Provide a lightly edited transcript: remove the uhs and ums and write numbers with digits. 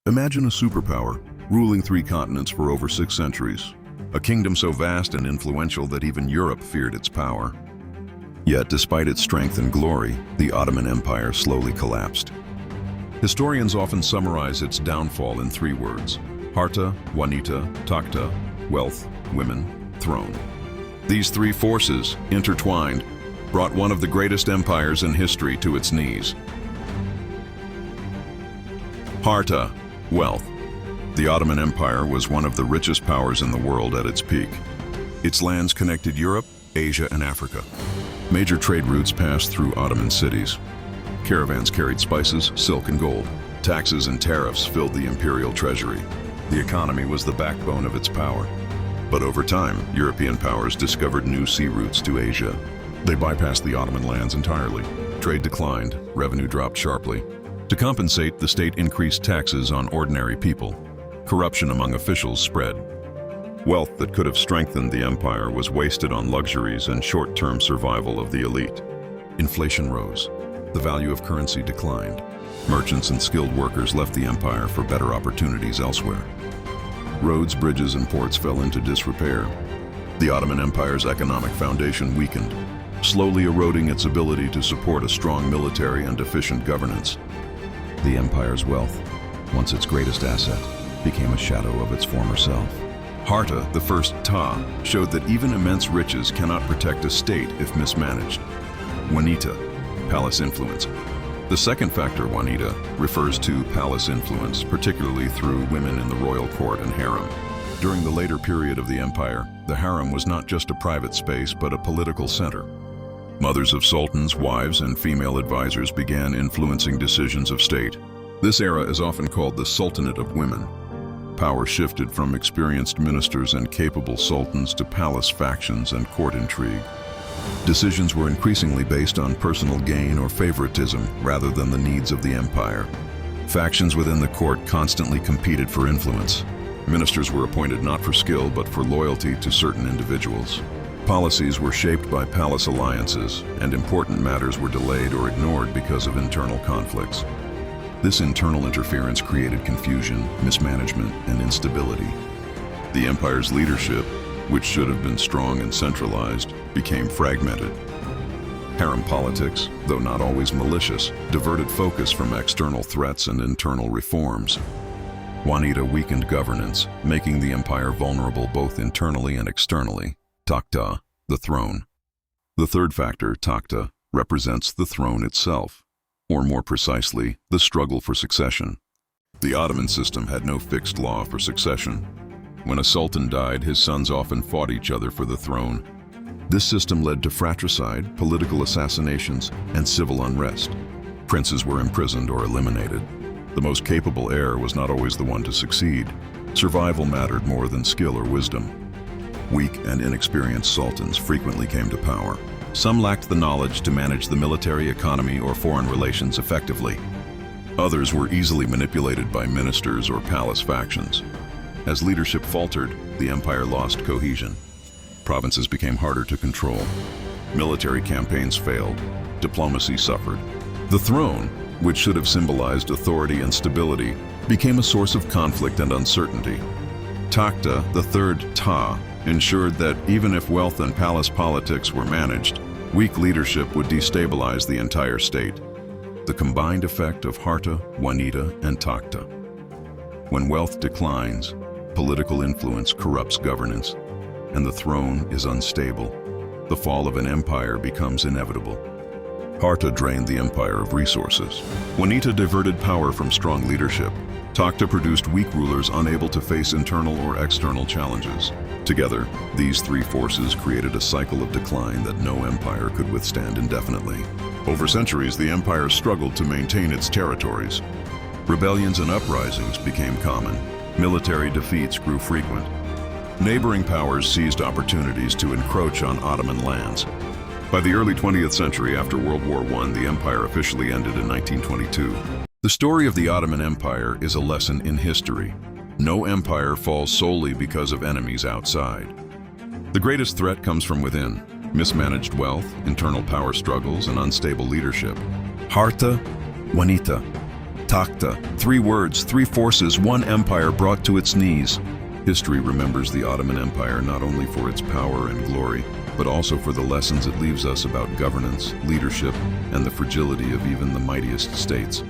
Imagine a superpower, ruling 3 continents for over 6 centuries. A kingdom so vast and influential that even Europe feared its power. Yet, despite its strength and glory, the Ottoman Empire slowly collapsed. Historians often summarize its downfall in 3 words: Harta Wanita Takhta, wealth, women, throne. These 3 forces, intertwined, brought one of the greatest empires in history to its knees. Harta, wealth. The Ottoman Empire was one of the richest powers in the world at its peak. Its lands connected Europe, Asia, and Africa. Major trade routes passed through Ottoman cities. Caravans carried spices, silk, and gold. Taxes and tariffs filled the imperial treasury. The economy was the backbone of its power. But over time, European powers discovered new sea routes to Asia. They bypassed the Ottoman lands entirely. Trade declined, revenue dropped sharply. To compensate, the state increased taxes on ordinary people. Corruption among officials spread. Wealth that could have strengthened the empire was wasted on luxuries and short-term survival of the elite. Inflation rose. The value of currency declined. Merchants and skilled workers left the empire for better opportunities elsewhere. Roads, bridges, and ports fell into disrepair. The Ottoman Empire's economic foundation weakened, slowly eroding its ability to support a strong military and efficient governance. The empire's wealth, once its greatest asset, became a shadow of its former self. Harta, the first Ta, showed that even immense riches cannot protect a state if mismanaged. Wanita, palace influence. The second factor, Wanita, refers to palace influence, particularly through women in the royal court and harem. During the later period of the empire, the harem was not just a private space but a political center. Mothers of sultans, wives, and female advisors began influencing decisions of state. This era is often called the Sultanate of Women. Power shifted from experienced ministers and capable sultans to palace factions and court intrigue. Decisions were increasingly based on personal gain or favoritism rather than the needs of the empire. Factions within the court constantly competed for influence. Ministers were appointed not for skill but for loyalty to certain individuals. Policies were shaped by palace alliances, and important matters were delayed or ignored because of internal conflicts. This internal interference created confusion, mismanagement, and instability. The empire's leadership, which should have been strong and centralized, became fragmented. Harem politics, though not always malicious, diverted focus from external threats and internal reforms. Wanita weakened governance, making the empire vulnerable both internally and externally. Takhta, the throne. The third factor, Takhta, represents the throne itself, or more precisely, the struggle for succession. The Ottoman system had no fixed law for succession. When a sultan died, his sons often fought each other for the throne. This system led to fratricide, political assassinations, and civil unrest. Princes were imprisoned or eliminated. The most capable heir was not always the one to succeed. Survival mattered more than skill or wisdom. Weak and inexperienced sultans frequently came to power. Some lacked the knowledge to manage the military, economy, or foreign relations effectively. Others were easily manipulated by ministers or palace factions. As leadership faltered, the empire lost cohesion. Provinces became harder to control. Military campaigns failed. Diplomacy suffered. The throne, which should have symbolized authority and stability, became a source of conflict and uncertainty. Takhta, the third Ta, ensured that even if wealth and palace politics were managed, weak leadership would destabilize the entire state. The combined effect of Harta, Wanita, and Takhta. When wealth declines, political influence corrupts governance, and the throne is unstable. The fall of an empire becomes inevitable. Harta drained the empire of resources. Wanita diverted power from strong leadership. Takhta produced weak rulers unable to face internal or external challenges. Together, these 3 forces created a cycle of decline that no empire could withstand indefinitely. Over centuries, the empire struggled to maintain its territories. Rebellions and uprisings became common. Military defeats grew frequent. Neighboring powers seized opportunities to encroach on Ottoman lands. By the early 20th century, after World War I, the empire officially ended in 1922. The story of the Ottoman Empire is a lesson in history. No empire falls solely because of enemies outside. The greatest threat comes from within: mismanaged wealth, internal power struggles, and unstable leadership. Harta Wanita Takhta. 3 words, 3 forces, 1 empire brought to its knees. History remembers the Ottoman Empire not only for its power and glory, but also for the lessons it leaves us about governance, leadership, and the fragility of even the mightiest states.